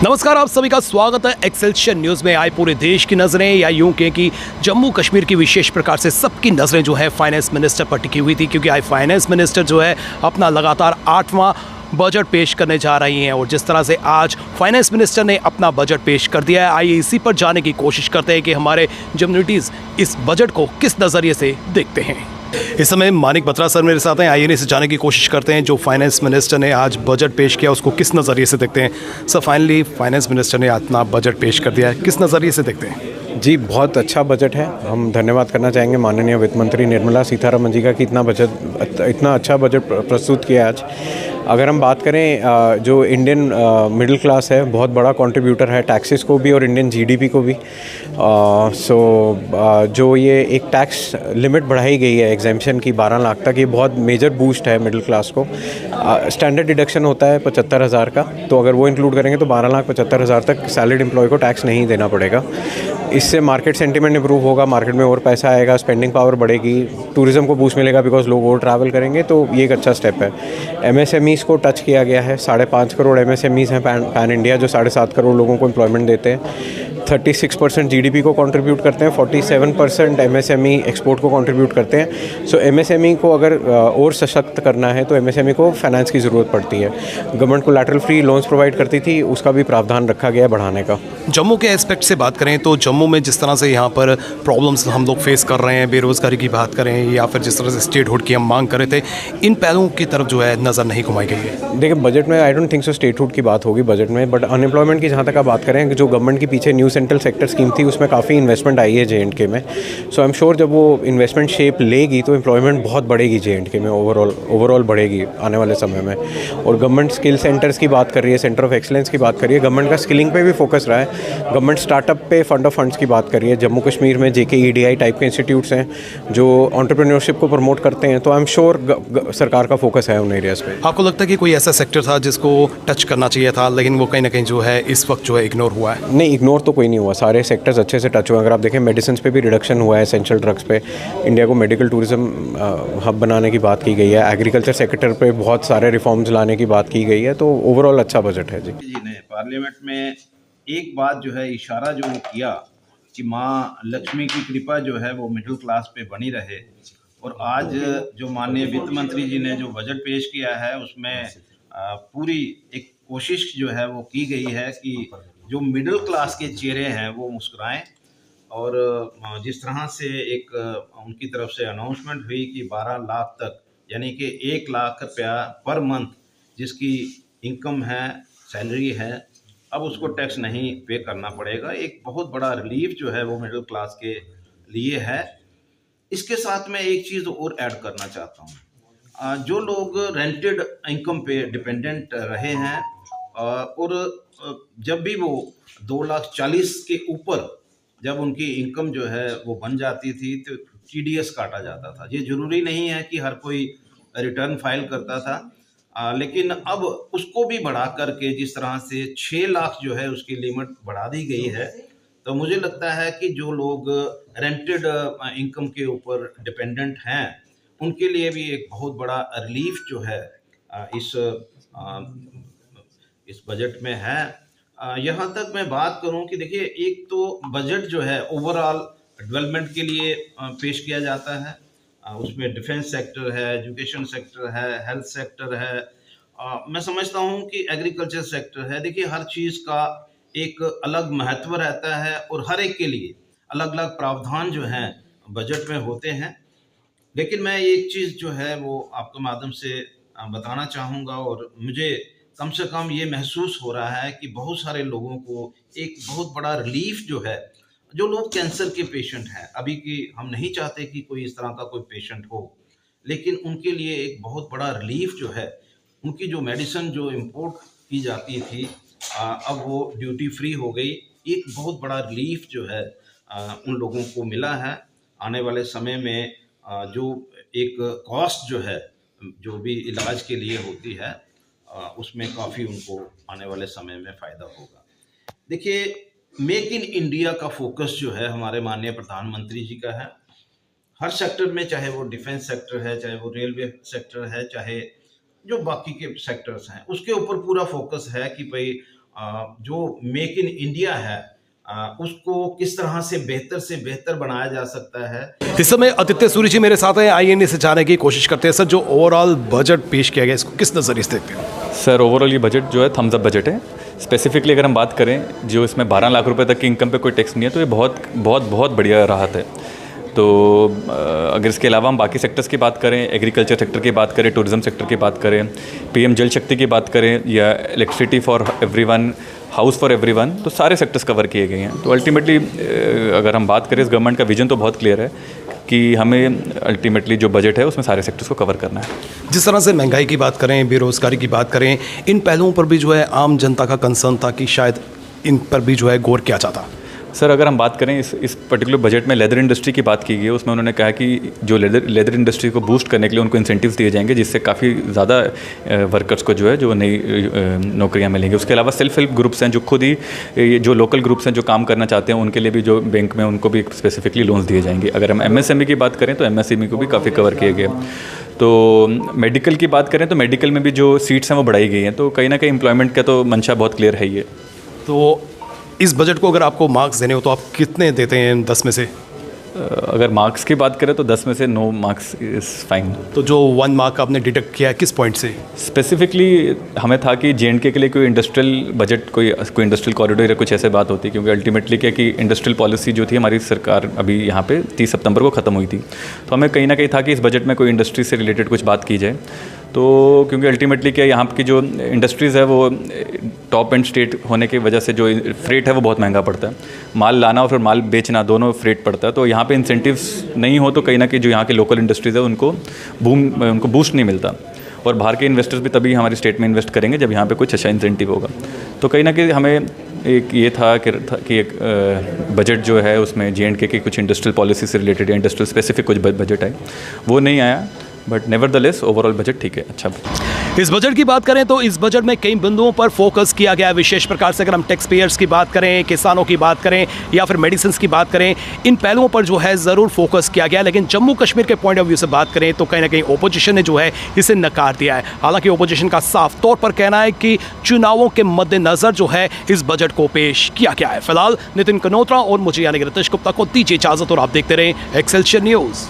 नमस्कार, आप सभी का स्वागत है एक्सेलशियर न्यूज में। आए पूरे देश की नजरें या यूं कहें कि जम्मू कश्मीर की विशेष प्रकार से सबकी नजरें जो है फाइनेंस मिनिस्टर पर टिकी हुई थी, क्योंकि आज फाइनेंस मिनिस्टर जो है अपना लगातार 8वां बजट पेश करने जा रही हैं। और जिस तरह से आज फाइनेंस मिनिस्टर ने अपना बजट पेश कर दिया है, आइए इसी पर जाने की कोशिश करते हैं कि हमारे जम्मुनिटीज़ इस बजट को किस नज़रिए से देखते हैं। इस समय मानिक बत्रा सर मेरे साथ हैं। आइए इसे जाने की कोशिश करते हैं जो फाइनेंस मिनिस्टर ने आज बजट पेश किया उसको किस नज़रिए से देखते हैं। सर, फाइनली फाइनेंस मिनिस्टर ने अपना बजट पेश कर दिया है, किस नज़रिए से देखते हैं? जी, बहुत अच्छा बजट है। हम धन्यवाद करना चाहेंगे माननीय वित्त मंत्री निर्मला सीतारमण जी का कि इतना अच्छा बजट प्रस्तुत किया आज। अगर हम बात करें जो इंडियन मिडिल क्लास है, बहुत बड़ा कंट्रीब्यूटर है टैक्सेस को भी और इंडियन जीडीपी को भी। जो ये एक टैक्स लिमिट बढ़ाई गई है एग्जेम्पशन की 12 लाख तक, ये बहुत मेजर बूस्ट है मिडिल क्लास को। स्टैंडर्ड डिडक्शन होता है 75,000 का, तो अगर वो इंक्लूड करेंगे तो 12,75,000 तक सैलरीड एम्प्लॉय को टैक्स नहीं देना पड़ेगा। इससे मार्केट सेंटिमेंट इंप्रूव होगा, मार्केट में और पैसा आएगा, स्पेंडिंग पावर बढ़ेगी, टूरिज्म को बूस्ट मिलेगा बिकॉज लोग और ट्रैवल करेंगे, तो ये एक अच्छा स्टेप है। एमएसएमईज़ को टच किया गया है। 5.5 करोड़ एमएसएमईज़ हैं पैन इंडिया, जो 7.5 करोड़ लोगों को एम्प्लॉयमेंट देते हैं। 36% जीडीपी को कंट्रीब्यूट करते हैं, 47% एमएसएमई एक्सपोर्ट को कंट्रीब्यूट करते हैं। सो एमएसएमई को अगर और सशक्त करना है तो एमएसएमई को फाइनेंस की ज़रूरत पड़ती है। गवर्नमेंट को लैटरल फ्री लोन्स प्रोवाइड करती थी, उसका भी प्रावधान रखा गया है बढ़ाने का। जम्मू के एस्पेक्ट से बात करें तो जम्मू में जिस तरह से यहाँ पर प्रॉब्लम्स हम लोग फेस कर रहे हैं, बेरोज़गारी की बात करें या फिर जिस तरह से स्टेटहुड की हम मांग कर रहे थे, इन पहलुओं की तरफ जो है नज़र नहीं घुमाई गई है। देखिए, बजट में I don't think so statehood की बात होगी बजट में, बट अनएम्प्लॉयमेंट की जहाँ तक आप बात करें, जो गवर्नमेंट के पीछे न्यू सेंट्रल सेक्टर स्कीम थी उसमें काफ़ी इन्वेस्टमेंट आई है जेएंडके में। सो आई एम श्योर जब वो इन्वेस्टमेंट शेप लेगी तो एम्प्लॉयमेंट बहुत बढ़ेगी जेएंडके में, ओवरऑल बढ़ेगी आने वाले समय में। और गवर्नमेंट स्किल सेंटर्स की बात कर रही है, सेंटर ऑफ एक्सीलेंस की बात कर रही है, गवर्नमेंट का स्किलिंग पे भी फोकस रहा है। गवर्नमेंट स्टार्टअप पे फंड ऑफ फंड्स की बात कर रही है। जम्मू कश्मीर में JKEDI टाइप के इंस्टीट्यूट्स हैं जो एंटरप्रेन्योरशिप को प्रमोट करते हैं, तो आई एम श्योर सरकार का फोकस है उन एरियाज़ पे। आपको लगता है कि कोई ऐसा सेक्टर था जिसको टच करना चाहिए था लेकिन वो कहीं ना कहीं जो है इस वक्त जो है इग्नोर हुआ है? नहीं, इग्नोर तो कोई नहीं हुआ, सारे सेक्टर्स अच्छे से टच हुए। अगर आप देखें मेडिसिन पे भी रिडक्शन हुआ है, एसेंशियल ड्रग्स पे इंडिया को मेडिकल टूरिज्म हब बनाने की बात की गई है, एग्रीकल्चर सेक्टर पे बहुत सारे रिफॉर्म्स लाने की बात की गई है, तो ओवरऑल अच्छा बजट है। जी ने पार्लियामेंट में एक बात जो है इशारा जो किया कि माँ लक्ष्मी की कृपा जो है वो मिडिल क्लास पे बनी रहे। और आज जो माननीय वित्त मंत्री जी ने जो बजट पेश किया है उसमें पूरी एक कोशिश जो है वो की गई है कि जो मिडिल क्लास के चेहरे हैं वो मुस्कुराएं। और जिस तरह से एक उनकी तरफ से अनाउंसमेंट हुई कि 12 लाख तक, यानी कि 1 लाख रुपया पर मंथ जिसकी इनकम है, सैलरी है, अब उसको टैक्स नहीं पे करना पड़ेगा। एक बहुत बड़ा रिलीफ जो है वो मिडिल क्लास के लिए है। इसके साथ मैं एक चीज़ और ऐड करना चाहता हूँ। जो लोग रेंटेड इनकम पे डिपेंडेंट रहे हैं और जब भी वो 2,40,000 के ऊपर जब उनकी इनकम जो है वो बन जाती थी तो TDS काटा जाता था। ये ज़रूरी नहीं है कि हर कोई रिटर्न फाइल करता था, लेकिन अब उसको भी बढ़ा करके जिस तरह से 6 लाख जो है उसकी लिमिट बढ़ा दी गई है, तो मुझे लगता है कि जो लोग रेंटेड इनकम के ऊपर डिपेंडेंट हैं उनके लिए भी एक बहुत बड़ा रिलीफ जो है इस बजट में है। यहाँ तक मैं बात करूँ कि देखिए, एक तो बजट जो है ओवरऑल डेवलपमेंट के लिए पेश किया जाता है। उसमें डिफेंस सेक्टर है, एजुकेशन सेक्टर है, हेल्थ सेक्टर है, मैं समझता हूँ कि एग्रीकल्चर सेक्टर है। देखिए, हर चीज़ का एक अलग महत्व रहता है और हर एक के लिए अलग अलग प्रावधान जो हैं बजट में होते हैं। लेकिन मैं एक चीज़ जो है वो आपके माध्यम से बताना चाहूँगा, और मुझे कम से कम ये महसूस हो रहा है कि बहुत सारे लोगों को एक बहुत बड़ा रिलीफ जो है, जो लोग कैंसर के पेशेंट हैं, अभी की हम नहीं चाहते कि कोई इस तरह का कोई पेशेंट हो, लेकिन उनके लिए एक बहुत बड़ा रिलीफ जो है, उनकी जो मेडिसिन जो इम्पोर्ट की जाती थी अब वो ड्यूटी फ्री हो गई। एक बहुत बड़ा रिलीफ जो है उन लोगों को मिला है। आने वाले समय में जो एक कॉस्ट जो है जो भी इलाज के लिए होती है उसमें काफ़ी उनको आने वाले समय में फ़ायदा होगा। देखिए, मेक इन इंडिया का फोकस जो है हमारे माननीय प्रधानमंत्री जी का है। हर सेक्टर में, चाहे वो डिफेंस सेक्टर है, चाहे वो रेलवे सेक्टर है, चाहे जो बाकी के सेक्टर्स हैं, उसके ऊपर पूरा फोकस है कि भाई जो मेक इन इंडिया है उसको किस तरह से बेहतर बनाया जा सकता है। इस समय आदित्य सूर्य जी मेरे साथ हैं, आइए इनसे जानने की कोशिश करते हैं। सर, जो ओवरऑल बजट पेश किया गया इसको किस नज़रिए से देखते हैं? सर, ओवरऑल ये बजट जो है थम्स अप बजट है। स्पेसिफिकली अगर हम बात करें, जो इसमें 12 लाख रुपए तक की इनकम पे कोई टैक्स नहीं है, तो ये बहुत बहुत बहुत बढ़िया राहत है। तो अगर इसके अलावा हम बाकी सेक्टर्स की बात करें, एग्रीकल्चर सेक्टर की बात करें, टूरिज्म सेक्टर की बात करें, पीएम जल शक्ति की बात करें, या electricity for everyone, house for everyone, तो सारे सेक्टर्स कवर किए गए हैं। तो अल्टीमेटली अगर हम बात करें, इस गवर्नमेंट का विजन तो बहुत क्लियर है कि हमें अल्टीमेटली जो बजट है उसमें सारे सेक्टर्स को कवर करना है। जिस तरह से महंगाई की बात करें, बेरोज़गारी की बात करें, इन पहलुओं पर भी जो है आम जनता का कंसर्न था कि शायद इन पर भी जो है गौर किया जाता। सर, अगर हम बात करें इस पर्टिकुलर बजट में लेदर इंडस्ट्री की बात की गई है, उसमें उन्होंने कहा कि जो लेदर इंडस्ट्री को बूस्ट करने के लिए उनको इंसेंटिव्स दिए जाएंगे, जिससे काफ़ी ज़्यादा वर्कर्स को जो है जो नई नौकरियां मिलेंगी। उसके अलावा सेल्फ हेल्प ग्रुप्स हैं, जो खुद ही जो लोकल ग्रुप्स हैं जो काम करना चाहते हैं, उनके लिए भी जो बैंक में उनको भी स्पेसिफिकली लोन्स दिए जाएंगे। अगर हम एमएसएमई की बात करें तो एमएसएमई को भी काफ़ी कवर किए गए। तो मेडिकल की बात करें तो मेडिकल में भी जो सीट्स हैं वो बढ़ाई गई हैं। तो कहीं ना कहीं एम्प्लॉयमेंट का तो मंशा बहुत क्लियर है ही है। तो इस बजट को अगर आपको मार्क्स देने हो तो आप कितने देते हैं 10 में से? अगर मार्क्स की बात करें तो 10 में से 9 मार्क्स इज़ फाइन। तो जो 1 मार्क आपने डिडक्ट किया है किस पॉइंट से? स्पेसिफिकली हमें था कि जेएंडके के लिए कोई इंडस्ट्रियल बजट, कोई इंडस्ट्रियल कॉरिडोर या कुछ ऐसे बात होती, क्योंकि अल्टीमेटली क्या कि इंडस्ट्रियल पॉलिसी जो थी हमारी सरकार अभी यहाँ पे 30 सितंबर को ख़त्म हुई थी। तो हमें कहीं ना कहीं था कि इस बजट में कोई इंडस्ट्री से रिलेटेड कुछ बात की जाए। तो क्योंकि अल्टीमेटली क्या यहाँ की जो इंडस्ट्रीज़ है वो टॉप एंड स्टेट होने की वजह से जो फ्रेट है वो बहुत महंगा पड़ता है। माल लाना और फिर माल बेचना दोनों फ्रेट पड़ता है। तो यहाँ पे इंसेंटिव्स नहीं हो तो कहीं ना कहीं जो यहाँ के लोकल इंडस्ट्रीज़ है उनको बूस्ट नहीं मिलता। और बाहर के इन्वेस्टर्स भी तभी हमारी स्टेट में इन्वेस्ट करेंगे जब यहाँ पे कुछ अच्छा इंसेंटिव होगा। तो कहीं ना कहीं हमें एक ये था कि एक बजट जो है उसमें जेएंडके की कुछ इंडस्ट्रियल पॉलिसी से रिलेटेड या इंडस्ट्रियल स्पेसिफिक कुछ बजट है वो नहीं आया। बट नेवरदलेस ओवरऑल बजट ठीक है, अच्छा। इस बजट की बात करें तो इस बजट में कई बिंदुओं पर फोकस किया गया है विशेष प्रकार से। अगर हम टैक्स पेयर्स की बात करें, किसानों की बात करें या फिर मेडिसिन की बात करें, इन पहलुओं पर जो है ज़रूर फोकस किया गया। लेकिन जम्मू कश्मीर के पॉइंट ऑफ व्यू से बात करें तो कहीं ना कहीं ओपोजिशन ने जो है इसे नकार दिया है। हालांकि ओपोजिशन का साफ तौर पर कहना है कि चुनावों के मद्देनजर जो है इस बजट को पेश किया गया है। फिलहाल नितिन कनोत्रा और मुझे यानी रितेश गुप्ता को दीजिए इजाजत और आप देखते रहें एक्सेलशियर न्यूज़।